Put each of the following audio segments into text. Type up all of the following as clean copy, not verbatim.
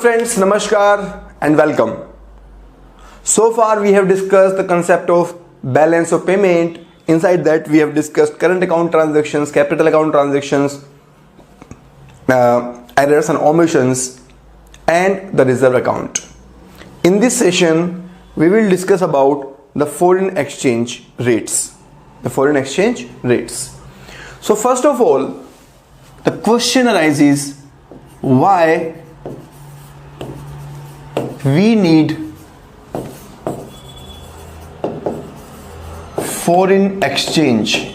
Friends, namaskar and welcome. So far we have discussed the concept of balance of payment. Inside that we have discussed current account transactions, capital account transactions, errors and omissions, and the reserve account. In this session we will discuss about the foreign exchange rates. So first of all, the question arises, why we need foreign exchange.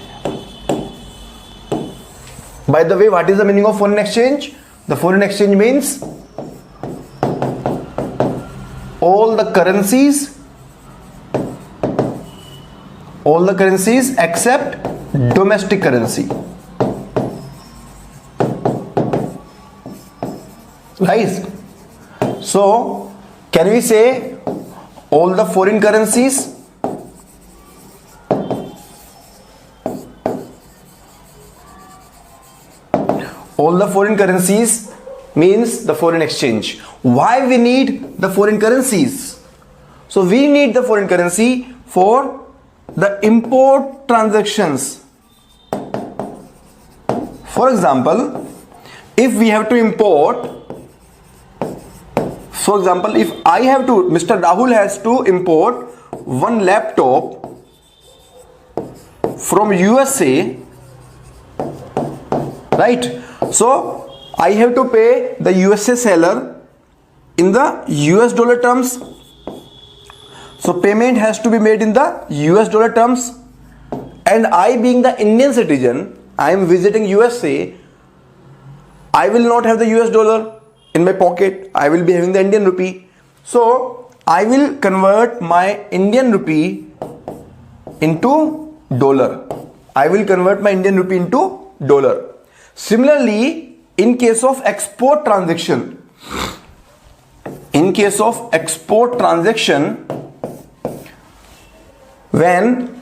By the way, what is the meaning of foreign exchange? The foreign exchange means all the currencies except domestic currency. Right? So can we say all the foreign currencies? All the foreign currencies means the foreign exchange. Why we need the foreign currencies? So we need the foreign currency for the import transactions. For example, if we have to import, for example, if Mr. Rahul has to import one laptop from USA, right? So I have to pay the USA seller in the US dollar terms. So payment has to be made in the US dollar terms, and I, being the Indian citizen, I am visiting USA. I will not have the US dollar in my pocket. I will be having the Indian rupee. So I will convert my Indian rupee into dollar. Similarly, in case of export transaction, when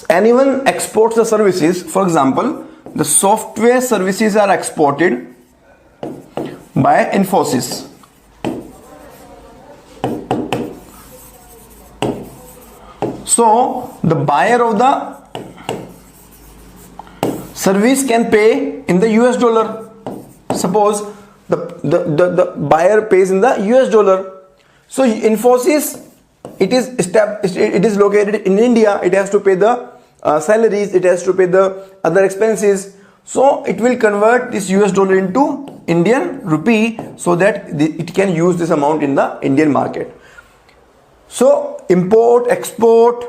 anyone exports the services, for example, the software services are exported by Infosys. So the buyer of the service can pay in the US dollar. Suppose the buyer pays in the US dollar. So Infosys, it is located in India. It has to pay the salaries, it has to pay the other expenses. So it will convert this US dollar into Indian rupee so that it can use this amount in the Indian market. So import, export,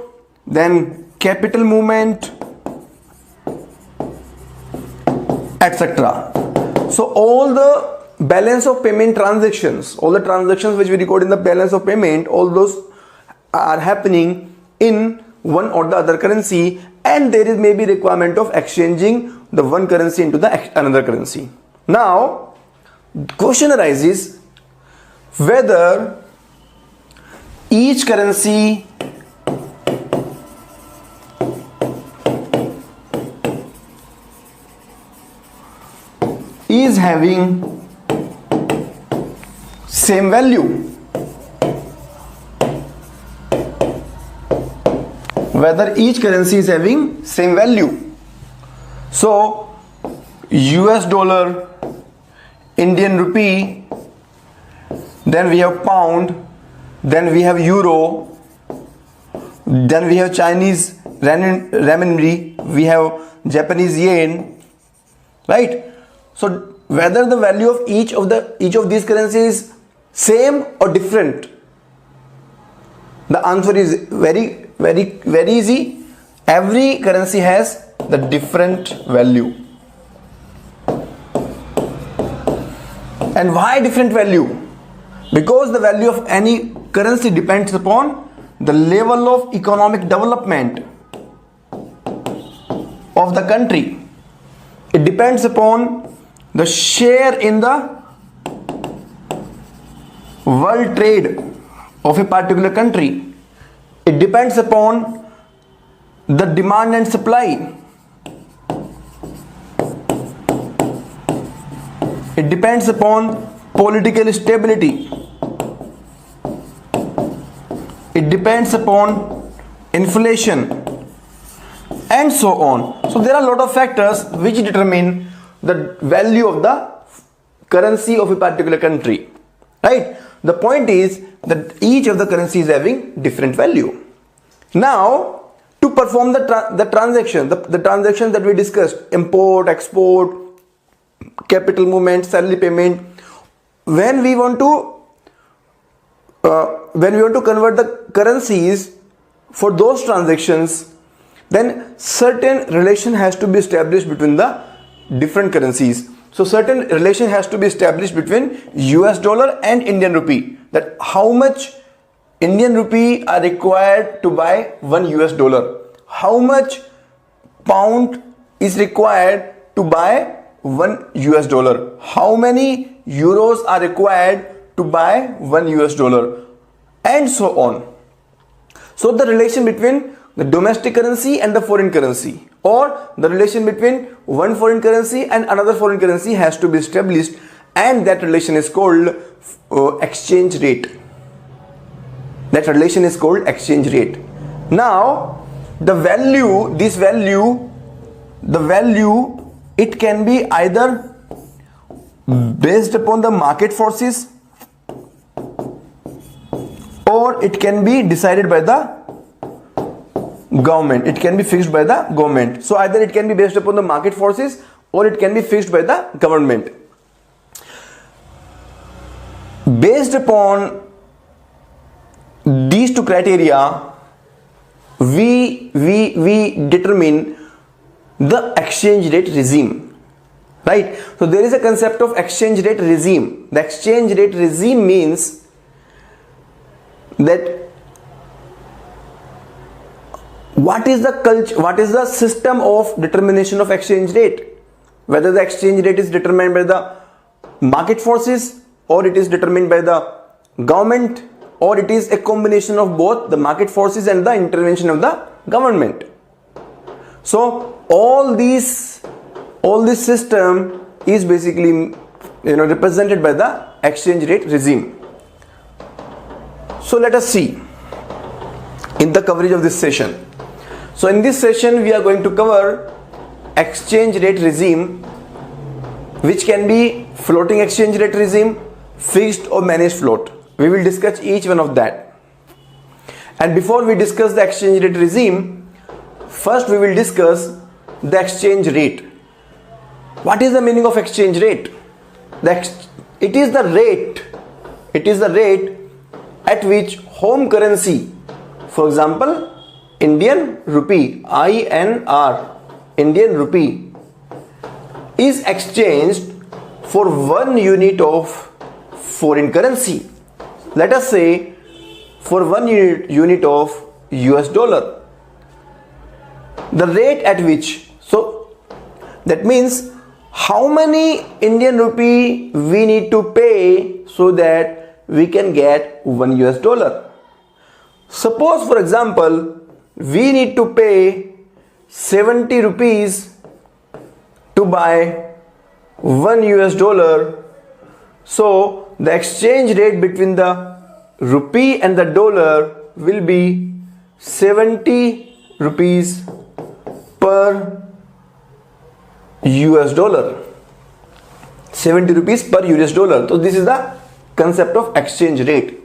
then capital movement, etc. So all the balance of payment transactions, all the transactions which we record in the balance of payment, all those are happening in one or the other currency, and there is maybe requirement of exchanging the one currency into the another currency. Now the question arises whether each currency is having same value. Whether each currency is having same value. So US dollar, Indian rupee, then we have pound, then we have euro, then we have Chinese renminbi, we have Japanese yen, right? So whether the value of each of these currencies is same or different, the answer is very easy. Every currency has the different value. And why different value? Because the value of any currency depends upon the level of economic development of the country. It depends upon the share in the world trade of a particular country. It depends upon the demand and supply. It depends upon political stability. It depends upon inflation and so on. So there are a lot of factors which determine the value of the currency of a particular country, right? The point is that each of the currency is having different value. Now, to perform the transaction, the transactions that we discussed, import, export, capital movement, salary payment, when we want to convert the currencies for those transactions, then certain relation has to be established between the different currencies. So certain relation has to be established between US dollar and Indian rupee, that how much Indian rupee are required to buy 1 US dollar, how much pound is required to buy 1 US dollar, how many euros are required to buy 1 US dollar, and so on. So the relation between the domestic currency and the foreign currency, or the relation between one foreign currency and another foreign currency has to be established, and that relation is called exchange rate. That relation is called exchange rate. Now the value, it can be either based upon the market forces, or it can be decided by the government. It can be fixed by the government. So either it can be based upon the market forces or it can be fixed by the government. Based upon these two criteria, we determine the exchange rate regime, right? So there is a concept of exchange rate regime. The exchange rate regime means that what is the system of determination of exchange rate, whether the exchange rate is determined by the market forces, or it is determined by the government, or it is a combination of both the market forces and the intervention of the government. So all this system is basically represented by the exchange rate regime. So let us see in the coverage of this session. So in this session we are going to cover exchange rate regime, which can be floating exchange rate regime, fixed or managed float. We will discuss each one of that. And before we discuss the exchange rate regime, first we will discuss the exchange rate. What is the meaning of exchange rate? It is the rate at which home currency, for example Indian rupee, INR, Indian rupee, is exchanged for 1 unit of foreign currency. Let us say for 1 unit of US dollar. The rate at which, so that means how many Indian rupee we need to pay so that we can get 1 US dollar. Suppose for example we need to pay 70 rupees to buy 1 US dollar. So the exchange rate between the rupee and the dollar will be 70 rupees per US dollar. 70 rupees per US dollar. So this is the concept of exchange rate.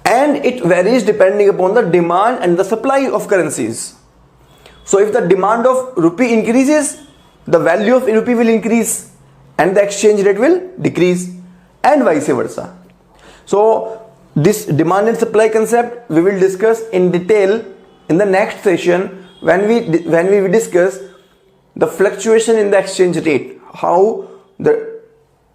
And it varies depending upon the demand and the supply of currencies. So if the demand of rupee increases, the value of rupee will increase and the exchange rate will decrease, and vice versa. So this demand and supply concept we will discuss in detail in the next session when we discuss the fluctuation in the exchange rate, how the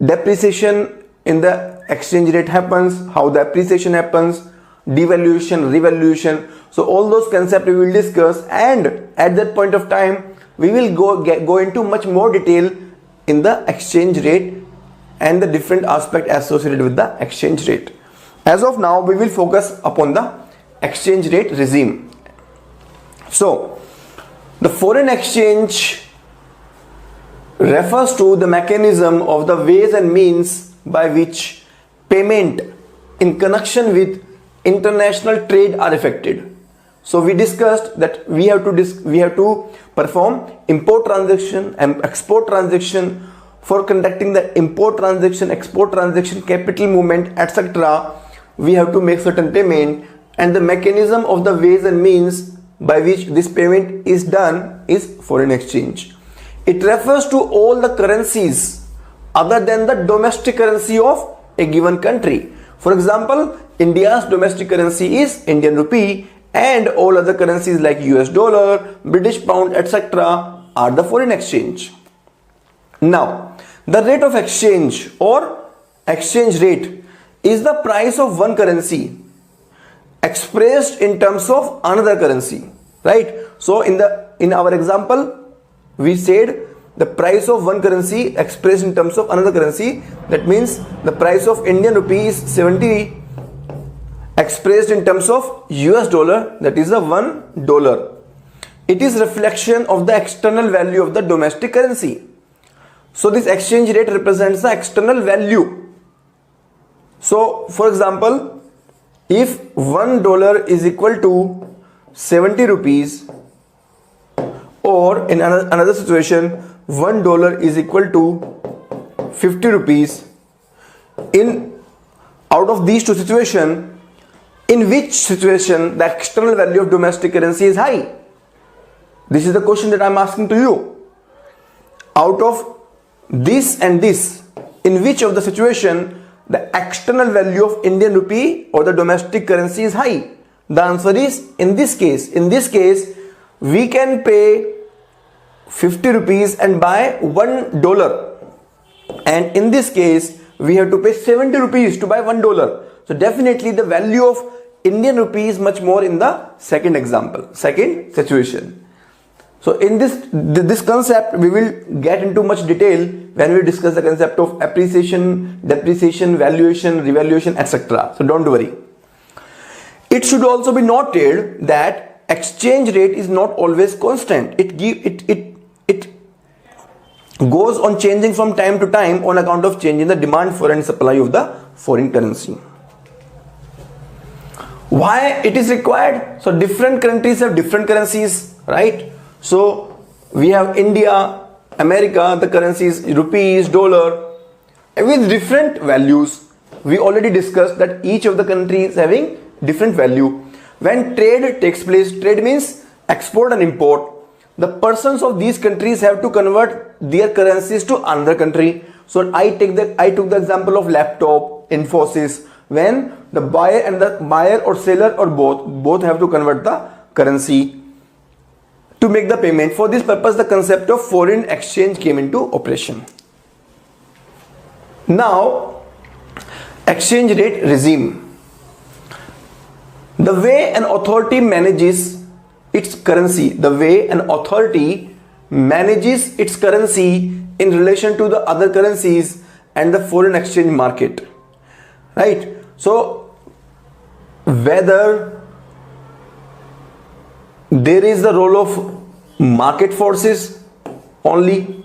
depreciation in the exchange rate happens, how the appreciation happens, devaluation, revaluation. So all those concepts we will discuss, and at that point of time we will go into much more detail in the exchange rate and the different aspects associated with the exchange rate. As of now we will focus upon the exchange rate regime. So the foreign exchange refers to the mechanism of the ways and means by which payment in connection with international trade are affected. So we discussed that we have to perform import transaction and export transaction. For conducting the import transaction, export transaction, capital movement, etc., we have to make certain payment, and the mechanism of the ways and means by which this payment is done is foreign exchange. It refers to all the currencies other than the domestic currency of a given country. For example, India's domestic currency is Indian rupee, and all other currencies like US dollar, British pound, etc. are the foreign exchange. Now, the rate of exchange or exchange rate is the price of one currency expressed in terms of another currency, right? So in our example, we said the price of one currency expressed in terms of another currency. That means the price of Indian rupee is 70 expressed in terms of US dollar, that is the $1. It is reflection of the external value of the domestic currency. So this exchange rate represents the external value. So for example, if $1 is equal to 70 rupees, or in another situation, $1 is equal to 50 rupees, out of these two situations, in which situation the external value of domestic currency is high? This is the question that I am asking to you. Out of this and this, in which of the situation the external value of Indian rupee or the domestic currency is high? The answer is in this case. In this case, we can pay 50 rupees and buy $1. And in this case, we have to pay 70 rupees to buy $1. So definitely the value of Indian rupee is much more in the second example, second situation. So in this concept, we will get into much detail when we discuss the concept of appreciation, depreciation, valuation, revaluation, etc. So don't worry. It should also be noted that exchange rate is not always constant. It goes on changing from time to time on account of change in the demand for and supply of the foreign currency. Why it is required? So different countries have different currencies, right? So we have India, America, the currencies rupees, dollar, with different values. We already discussed that each of the countries having different value. When trade takes place, trade means export and import. The persons of these countries have to convert their currencies to another country. So I took the example of laptop, Infosys, when the buyer or seller or both have to convert the currency to make the payment. For this purpose, the concept of foreign exchange came into operation. Now, exchange rate regime. The way an authority manages its currency, in relation to the other currencies and the foreign exchange market, right? So whether there is the role of market forces only,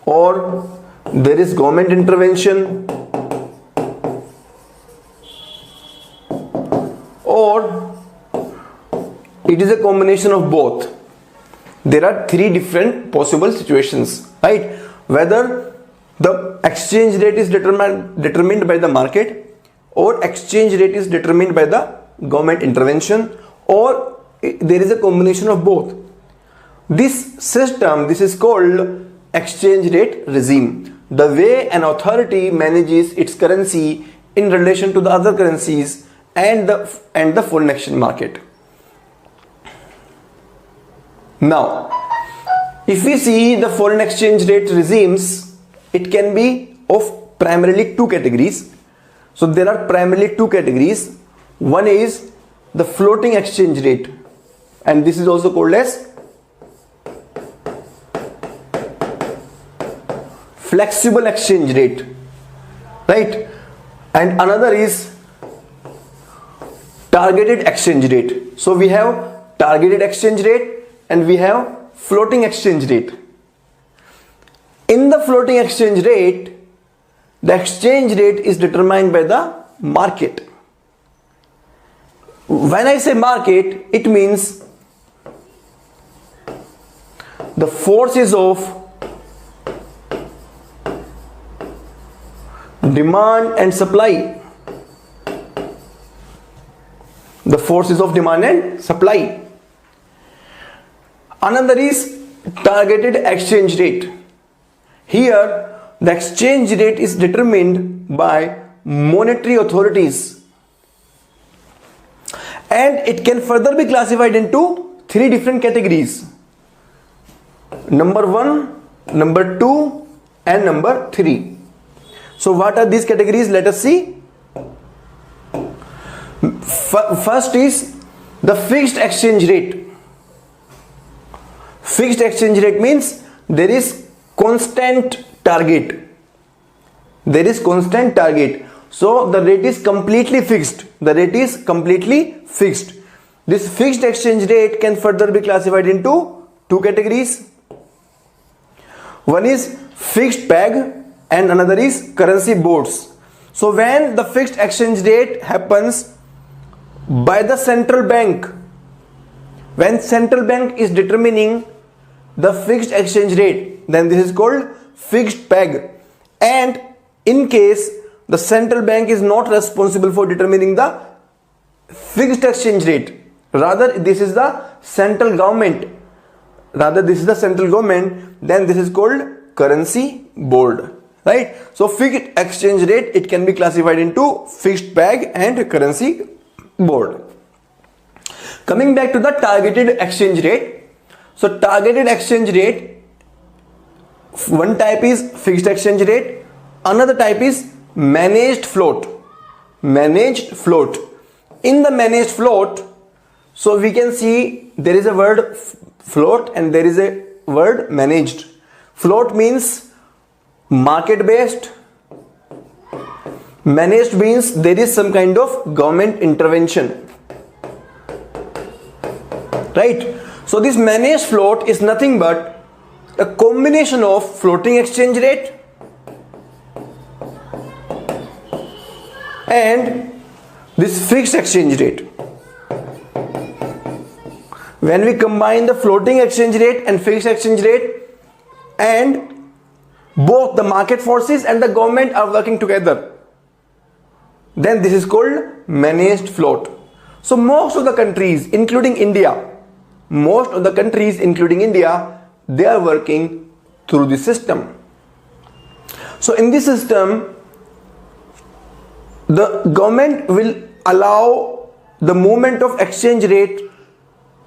or there is government intervention, or it is a combination of both. There are three different possible situations, right? Whether the exchange rate is determined by the market, or exchange rate is determined by the government intervention, or there is a combination of both. This system, this is called exchange rate regime. The way an authority manages its currency in relation to the other currencies and the foreign exchange market. Now, if we see the foreign exchange rate regimes, it can be of primarily two categories. So there are primarily two categories. One is the floating exchange rate, and this is also called as flexible exchange rate, right? And another is targeted exchange rate. So we have targeted exchange rate and we have floating exchange rate. In the floating exchange rate, the exchange rate is determined by the market. When I say market, it means the forces of demand and supply. The forces of demand and supply. Another is targeted exchange rate. Here, the exchange rate is determined by monetary authorities, and it can further be classified into three different categories: number 1, number 2, and number 3. So what are these categories? Let us see. First is the fixed exchange rate. Fixed exchange rate means there is constant target. There is constant target. So the rate is completely fixed. The rate is completely fixed. This fixed exchange rate can further be classified into two categories. One is fixed peg and another is currency boards. So when the fixed exchange rate happens by the central bank, when central bank is determining the fixed exchange rate, then this is called fixed peg. And in case the central bank is not responsible for determining the fixed exchange rate, rather this is the central government, then this is called currency board, right? So fixed exchange rate, it can be classified into fixed peg and currency board. Coming back to the targeted exchange rate. So targeted exchange rate, one type is fixed exchange rate, another type is managed float. Managed float. In the managed float, so we can see there is a word float and there is a word managed. Float means market based. Managed means there is some kind of government intervention, right? So this managed float is nothing but a combination of floating exchange rate and this fixed exchange rate. When we combine the floating exchange rate and fixed exchange rate, and both the market forces and the government are working together, then this is called managed float. So most of the countries including India, they are working through this system. So in this system, the government will allow the movement of exchange rate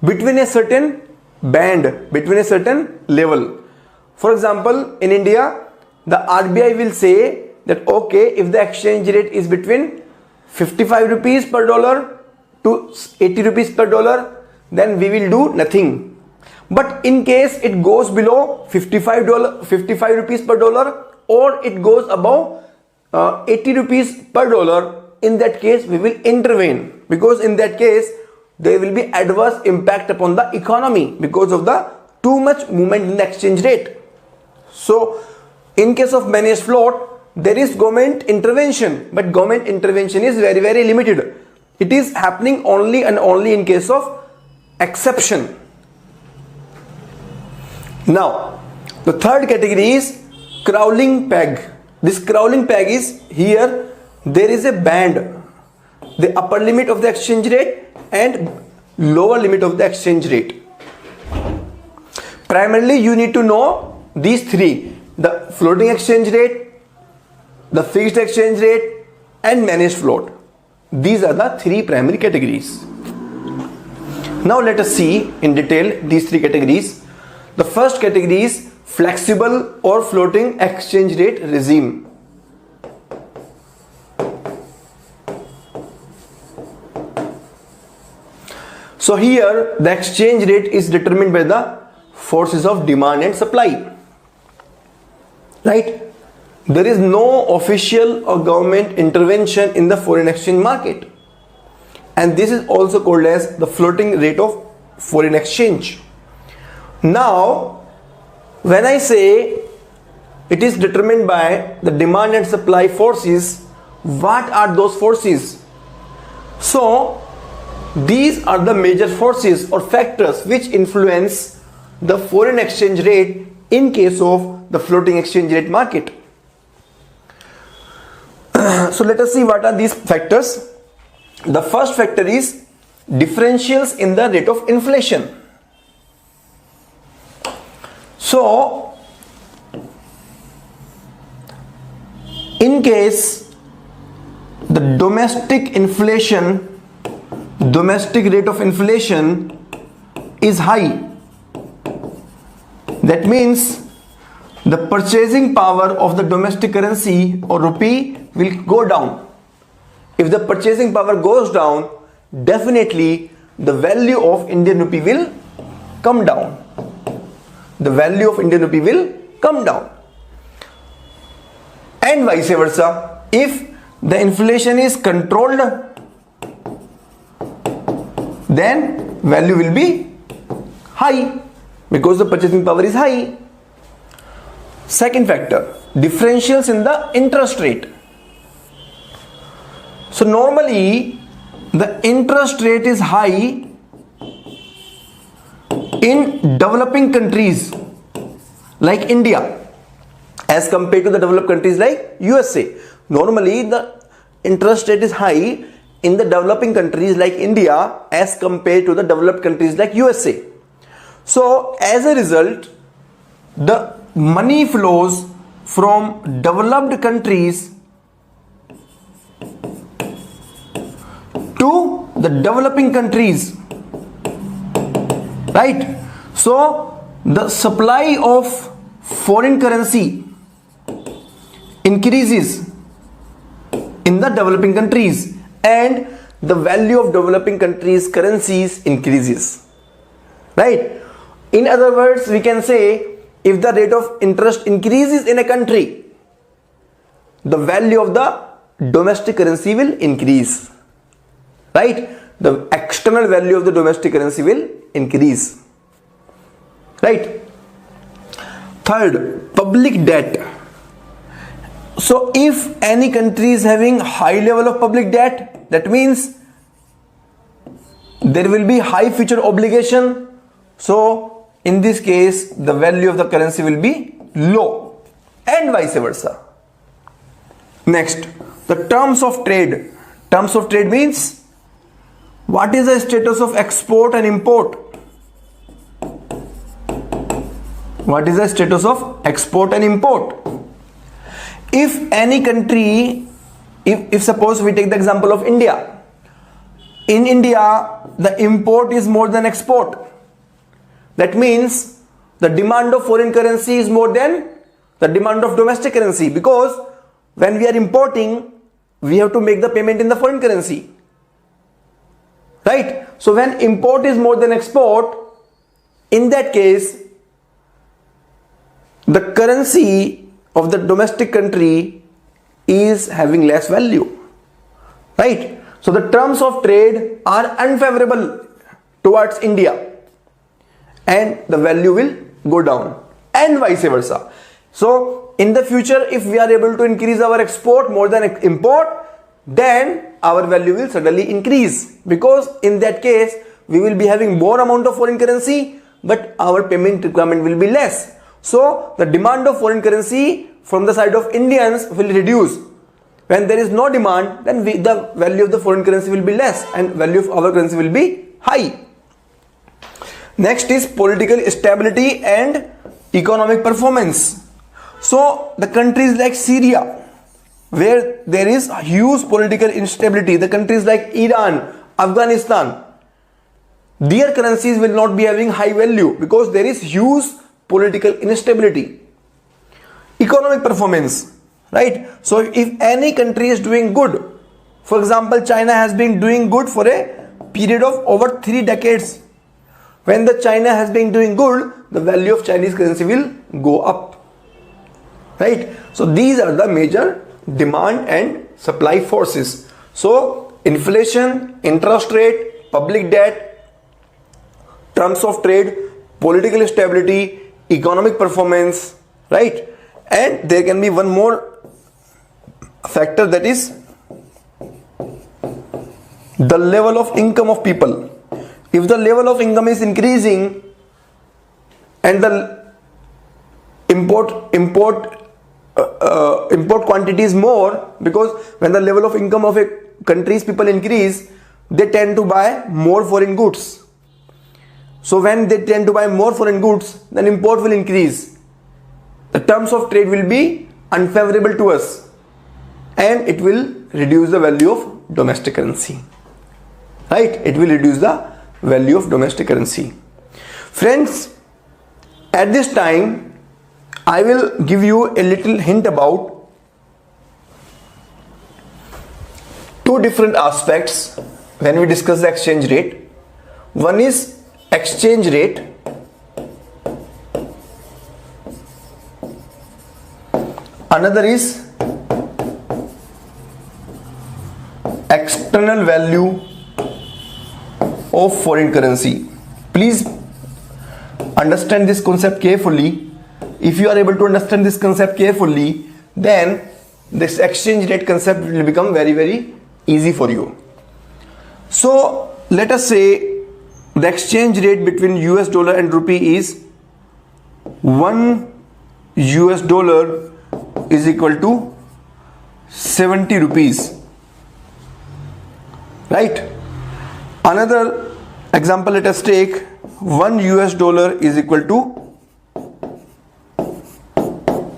between a certain band, between a certain level. For example, in India, the RBI will say that okay, if the exchange rate is between 55 rupees per dollar to 80 rupees per dollar, then we will do nothing. But in case it goes below 55 rupees per dollar, or it goes above 80 rupees per dollar, in that case we will intervene, because in that case there will be adverse impact upon the economy because of the too much movement in the exchange rate. So in case of managed float, there is government intervention, but government intervention is very, very limited. It is happening only and only in case of exception. Now the third category is crawling peg. This crawling peg is, here there is a band, the upper limit of the exchange rate and lower limit of the exchange rate. Primarily you need to know these three: the floating exchange rate, the fixed exchange rate, and managed float. These are the three primary categories. Now let us see in detail these three categories. The first category is flexible or floating exchange rate regime. So here the exchange rate is determined by the forces of demand and supply, right? There is no official or government intervention in the foreign exchange market, and this is also called as the floating rate of foreign exchange. Now when I say it is determined by the demand and supply forces. What are those forces? So these are the major forces or factors which influence the foreign exchange rate in case of the floating exchange rate market. So let us see what are these factors. The first factor is differentials in the rate of inflation. So in case the domestic rate of inflation is high, that means the purchasing power of the domestic currency or rupee will go down. If the purchasing power goes down, definitely the value of Indian rupee will come down. The value of Indian rupee will come down. And vice versa. If the inflation is controlled, then value will be high because the purchasing power is high. Second factor, differentials in the interest rate. So normally the interest rate is high in developing countries like India as compared to the developed countries like USA. Normally the interest rate is high in the developing countries like India as compared to the developed countries like USA. So as a result, the money flows from developed countries to the developing countries, right? So the supply of foreign currency increases in the developing countries and the value of developing countries' currencies increases, right? In other words, we can say if the rate of interest increases in a country, the value of the domestic currency will increase, right? The external value of the domestic currency will increase, right? Third, public debt. So if any country is having high level of public debt, that means there will be high future obligation. So in this case, the value of the currency will be low, and vice versa. Next, the terms of trade. Terms of trade means what is the status of export and import? What is the status of export and import? If any country, if suppose we take the example of India. In India, the import is more than export. That means the demand of foreign currency is more than the demand of domestic currency, because when we are importing, we have to make the payment in the foreign currency, right? So when import is more than export, in that case, the currency of the domestic country is having less value, right? So the terms of trade are unfavorable towards India, and the value will go down, and vice versa. So in the future, if we are able to increase our export more than import, then our value will suddenly increase, because in that case we will be having more amount of foreign currency, but our payment requirement will be less. So the demand of foreign currency from the side of Indians will reduce. When there is no demand, then the value of the foreign currency will be less and value of our currency will be high. Next is political stability and economic performance. So the countries like Syria, where there is huge political instability, the countries like Iran, Afghanistan, their currencies will not be having high value because there is huge political instability. Economic performance, right? So if any country is doing good, for example, China has been doing good for a period of over 3 decades. When the China has been doing good, the value of Chinese currency will go up, right? So these are the major demand and supply forces. So inflation, interest rate, public debt, terms of trade, political stability, economic performance, right? And there can be one more factor, that is the level of income of people. If the level of income is increasing and the import quantity is more, because when the level of income of a country's people increase, they tend to buy more foreign goods. So when they tend to buy more foreign goods, then import will increase. The terms of trade will be unfavorable to us, and it will reduce the value of domestic currency. Right? It will reduce the value of domestic currency. Friends, at this time, I will give you a little hint about two different aspects when we discuss the exchange rate. One is exchange rate. Another is external value of foreign currency. Please understand this concept carefully. If you are able to understand this concept carefully, then this exchange rate concept will become very, very easy for you. So let us say the exchange rate between US dollar and rupee is 1 US dollar is equal to 70 rupees. Right? Another example, let us take 1 US dollar is equal to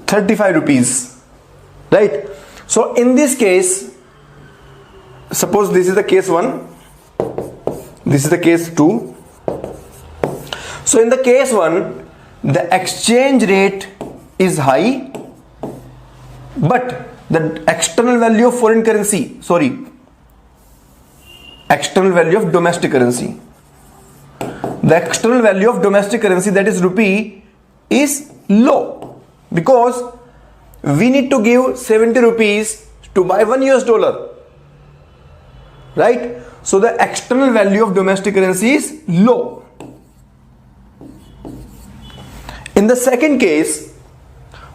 35 rupees. Right? So in this case, suppose this is the case 1, this is the case 2. So in the case 1, the exchange rate is high, but the external value of foreign currency, external value of domestic currency, the external value of domestic currency, that is rupee, is low, because we need to give 70 rupees to buy 1 US dollar. Right? So the external value of domestic currency is low. In the second case,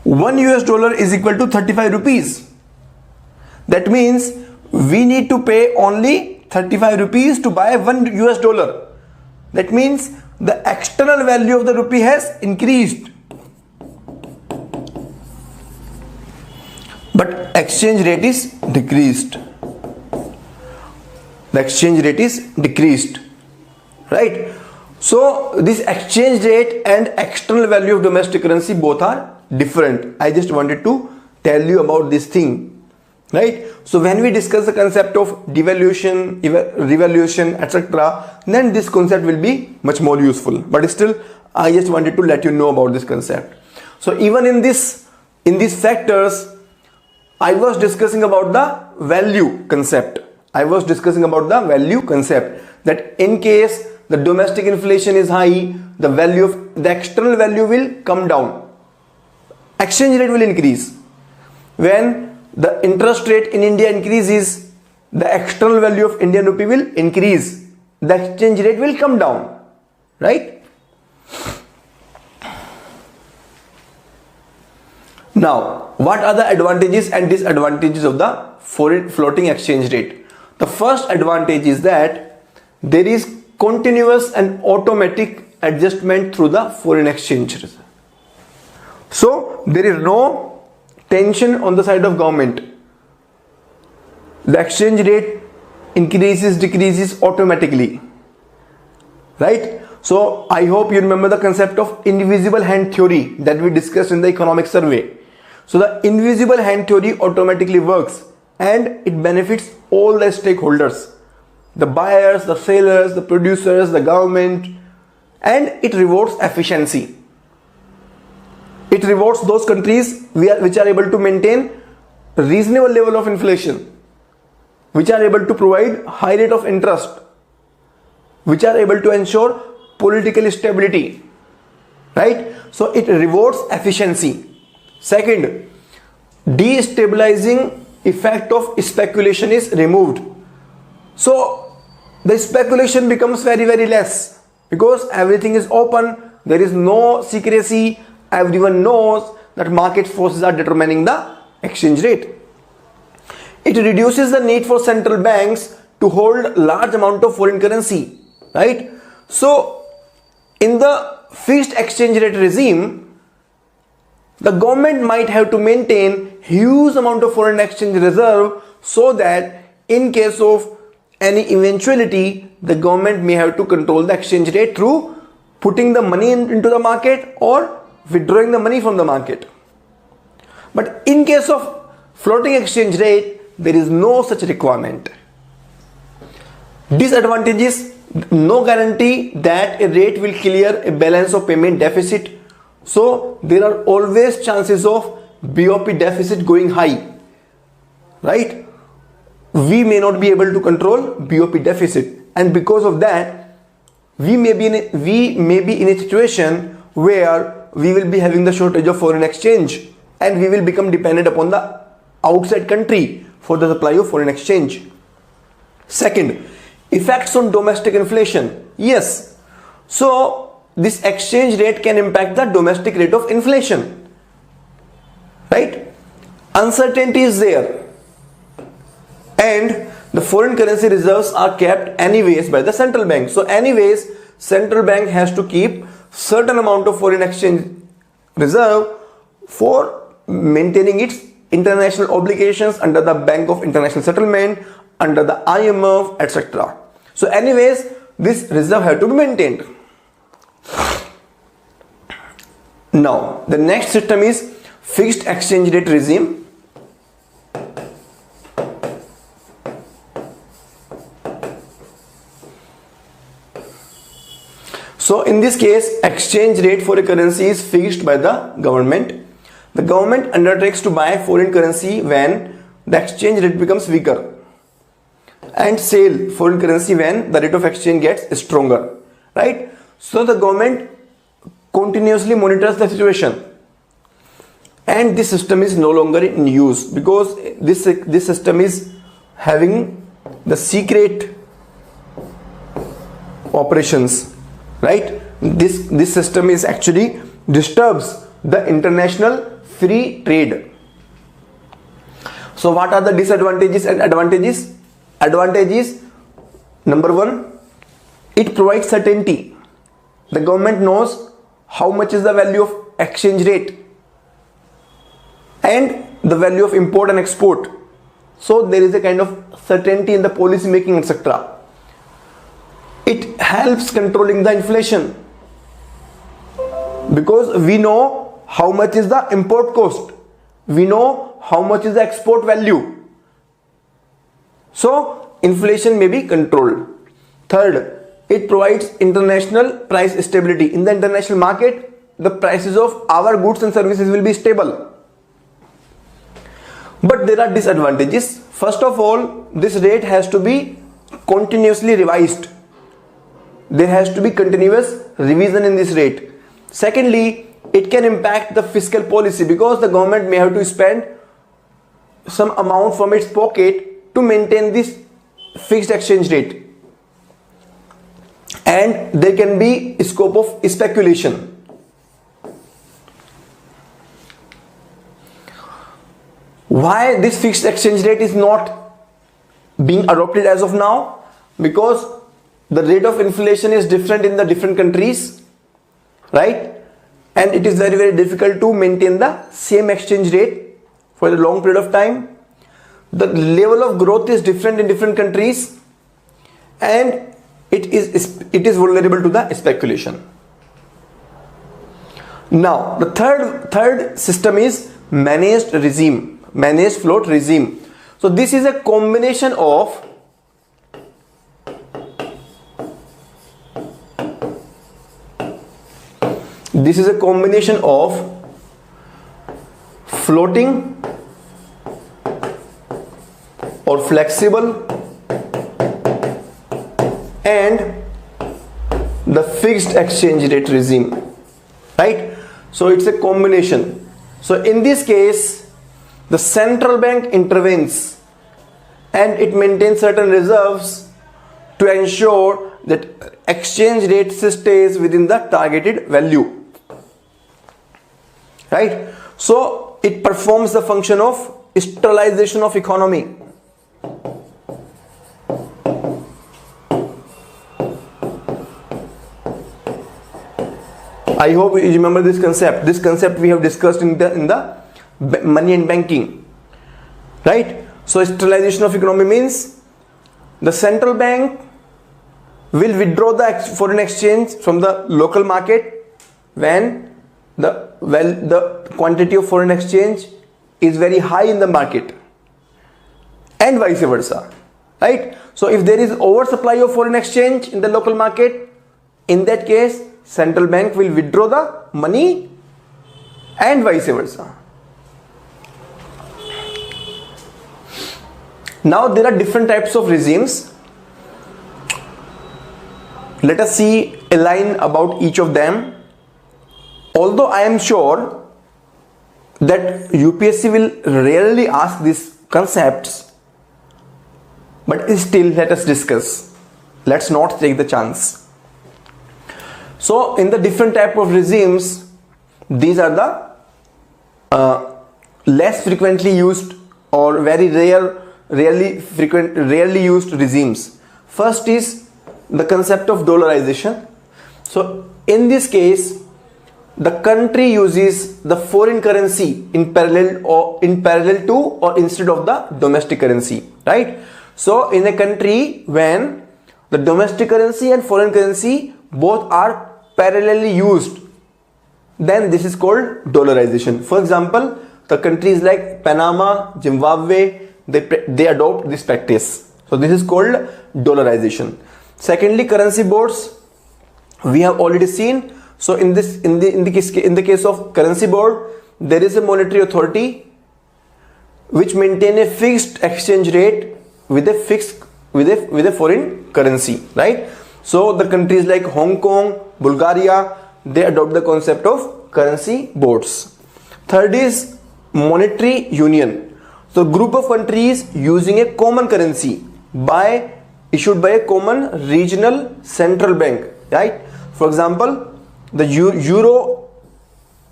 1 US dollar is equal to 35 rupees. That means we need to pay only 35 rupees to buy 1 US dollar. That means the external value of the rupee has increased, but exchange rate is decreased. The exchange rate is decreased. Right? So this exchange rate and external value of domestic currency both are different. I just wanted to tell you about this thing. Right? So when we discuss the concept of devaluation, revaluation, etc., then this concept will be much more useful. But still, I just wanted to let you know about this concept. So even in these factors, I was discussing about the value concept. That in case the domestic inflation is high, the external value will come down. Exchange rate will increase. When the interest rate in India increases, the external value of Indian rupee will increase. The exchange rate will come down. Right? Now, what are the advantages and disadvantages of the foreign floating exchange rate? The first advantage is that there is continuous and automatic adjustment through the foreign exchange. So there is no tension on the side of government. The exchange rate increases, decreases automatically. Right? So I hope you remember the concept of invisible hand theory that we discussed in the economic survey. So the invisible hand theory automatically works, and it benefits all the stakeholders, the buyers, the sellers, the producers, the government, and it rewards efficiency. It rewards those countries which are able to maintain a reasonable level of inflation, which are able to provide high rate of interest, which are able to ensure political stability. Right? So it rewards efficiency. Second, destabilizing effect of speculation is removed. So the speculation becomes very, very less, because everything is open, there is no secrecy, everyone knows that market forces are determining the exchange rate. It reduces the need for central banks to hold large amount of foreign currency, right? So in the fixed exchange rate regime, the government might have to maintain huge amount of foreign exchange reserve, so that in case of any eventuality, the government may have to control the exchange rate through putting the money into the market or withdrawing the money from the market. But in case of floating exchange rate, there is no such requirement. Disadvantages: no guarantee that a rate will clear a balance of payment deficit. So there are always chances of BOP deficit going high, right? We may not be able to control BOP deficit, and because of that, we may be in a situation where we will be having the shortage of foreign exchange, and we will become dependent upon the outside country for the supply of foreign exchange. Second, effects on domestic inflation. Yes, so this exchange rate can impact the domestic rate of inflation, right? Uncertainty is there, and the foreign currency reserves are kept anyways by the central bank. So anyways, central bank has to keep certain amount of foreign exchange reserve for maintaining its international obligations under the Bank of International Settlement, under the IMF, etc. So anyways, this reserve have to be maintained. Now the next system is fixed exchange rate regime. So in this case, exchange rate for a currency is fixed by the government. The government undertakes to buy foreign currency when the exchange rate becomes weaker, and sell foreign currency when the rate of exchange gets stronger, right? So the government continuously monitors the situation, and this system is no longer in use because this system is having the secret operations, right? This system is actually disturbs the international free trade. So what are the disadvantages and advantages? Advantages: number one, it provides certainty. The government knows how much is the value of exchange rate and the value of import and export. So there is a kind of certainty in the policy making, etc. It helps controlling the inflation because we know how much is the import cost, we know how much is the export value, so inflation may be controlled. Third, it provides international price stability. In the international market, the prices of our goods and services will be stable. But there are disadvantages. First of all, this rate has to be continuously revised. There has to be continuous revision in this rate. Secondly, it can impact the fiscal policy because the government may have to spend some amount from its pocket to maintain this fixed exchange rate, and there can be scope of speculation. Why this fixed exchange rate is not being adopted as of now? Because the rate of inflation is different in the different countries, right? And it is very, very difficult to maintain the same exchange rate for a long period of time. The level of growth is different in different countries, and it is vulnerable to the speculation. Now the third system is managed regime, managed float regime. So this is a combination of floating or flexible and the fixed exchange rate regime, right? So it's a combination. So in this case, the central bank intervenes and it maintains certain reserves to ensure that exchange rate stays within the targeted value, right? So it performs the function of stabilization of economy. I hope you remember this concept. This concept we have discussed in the money and banking, right? So stabilization of economy means the central bank will withdraw the foreign exchange from the local market when the quantity of foreign exchange is very high in the market, and vice versa, right? So if there is oversupply of foreign exchange in the local market, in that case central bank will withdraw the money, and vice versa. Now there are different types of regimes. Let us see a line about each of them. Although I am sure that UPSC will rarely ask these concepts, but still let us discuss. Let's not take the chance. So in the different type of regimes, these are the less frequently used or very rarely used regimes. First is the concept of dollarization. So in this case, the country uses the foreign currency in parallel to or instead of the domestic currency, right? So in a country when the domestic currency and foreign currency both are parallelly used, then this is called dollarization. For example, the countries like Panama, Zimbabwe, they adopt this practice. So this is called dollarization. Secondly, currency boards we have already seen. So in the case of currency board, there is a monetary authority which maintain a fixed exchange rate with a foreign currency, right? So the countries like Hong Kong, Bulgaria, they adopt the concept of currency boards. Third is monetary union. So group of countries using a common currency issued by a common regional central bank, right? For example, the Euro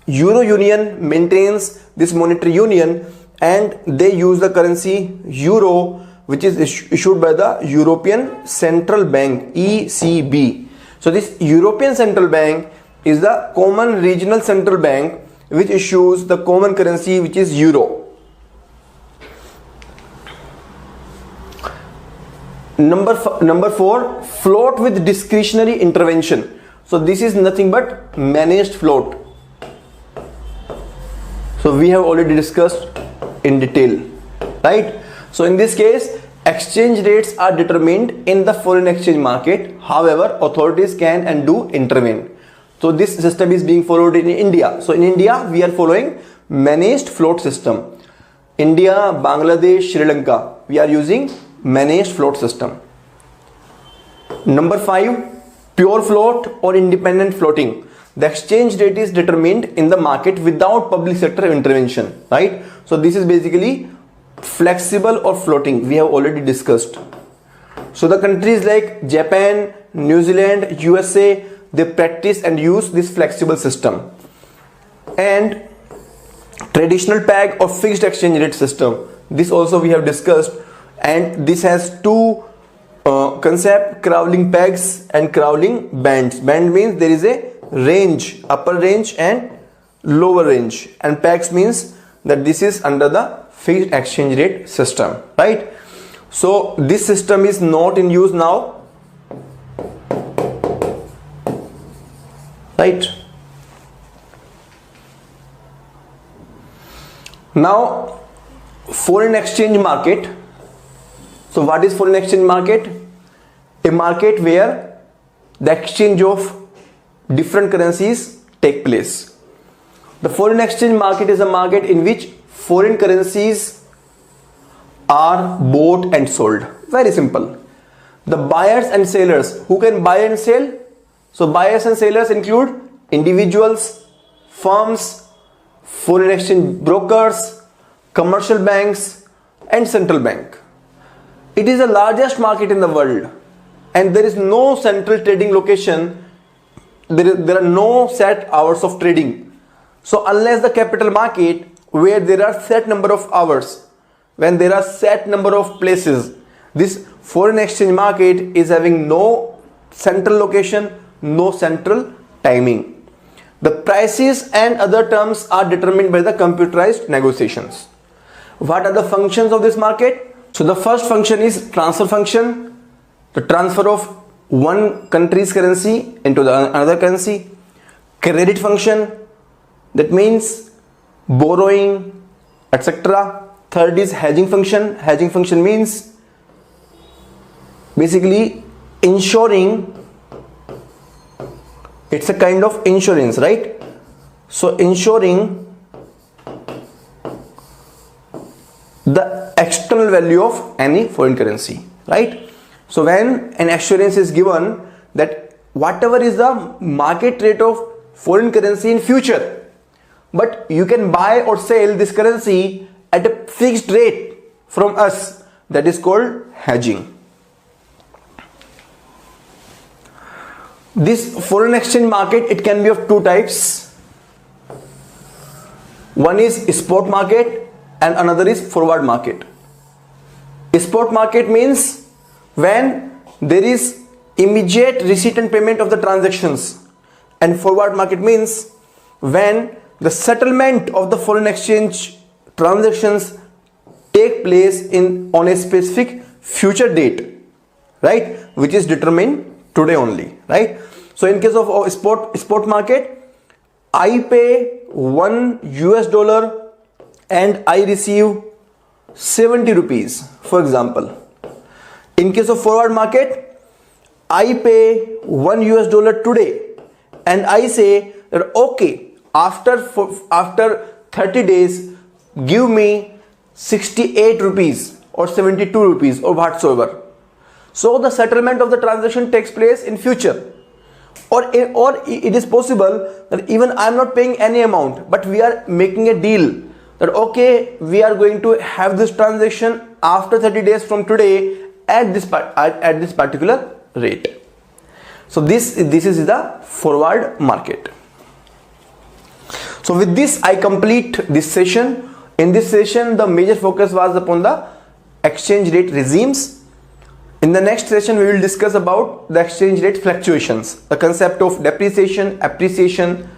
Union maintains this monetary union and they use the currency euro, which is issued by the European Central Bank, ECB. So this European Central Bank is the common regional central bank which issues the common currency, which is euro. Number 4, float with discretionary intervention. So this is nothing but managed float. So we have already discussed in detail, right? So in this case, exchange rates are determined in the foreign exchange market. However, authorities can and do intervene. So this system is being followed in India. So in India, we are following managed float system. India, Bangladesh, Sri Lanka, we are using managed float system. Number 5, pure float or independent floating. The exchange rate is determined in the market without public sector intervention, right? So this is basically flexible or floating. We have already discussed. So the countries like Japan, New Zealand, USA, they practice and use this flexible system. And traditional peg or fixed exchange rate system, this also we have discussed, and this has two concept: crawling pegs and crawling bands. Band means there is a range, upper range and lower range, and pegs means that this is under the fixed exchange rate system, right? So this system is not in use now, right? Now, foreign exchange market. So what is foreign exchange market? A market where the exchange of different currencies take place. The foreign exchange market is a market in which foreign currencies are bought and sold. Very simple. The buyers and sellers, who can buy and sell? So buyers and sellers include individuals, firms, foreign exchange brokers, commercial banks, and central bank. It is the largest market in the world, and there is no central trading location. There are no set hours of trading. So unless the capital market where there are set number of hours, when there are set number of places, this foreign exchange market is having no central location, no central timing. The prices and other terms are determined by the computerized negotiations. What are the functions of this market? So the first function is transfer function, the transfer of one country's currency into the another currency. Credit function, that means borrowing, etc. Third is hedging function. Hedging function means basically ensuring, it's a kind of insurance, right? So ensuring the external value of any foreign currency, right? So when an assurance is given that whatever is the market rate of foreign currency in future, but you can buy or sell this currency at a fixed rate from us, that is called hedging. This foreign exchange market, it can be of two types. One is spot market and another is forward market. Spot market means when there is immediate receipt and payment of the transactions, and forward market means when the settlement of the foreign exchange transactions take place on a specific future date, right, which is determined today only, right? So in case of spot market, I pay $1 and I receive 70 rupees, for example. In case of forward market, I pay $1 today and I say that okay, after 30 days give me 68 rupees or 72 rupees or whatsoever. So the settlement of the transaction takes place in future, or it is possible that even I am not paying any amount, but we are making a deal that okay, we are going to have this transaction after 30 days from today at this particular rate. So this is the forward market. So with this I complete this session. In this session the major focus was upon the exchange rate regimes. In the next session we will discuss about the exchange rate fluctuations, the concept of depreciation, appreciation,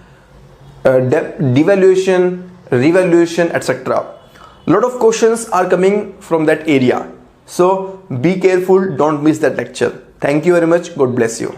devaluation, revaluation, etc. A lot of questions are coming from that area. So be careful, don't miss that lecture. Thank you very much. God bless you.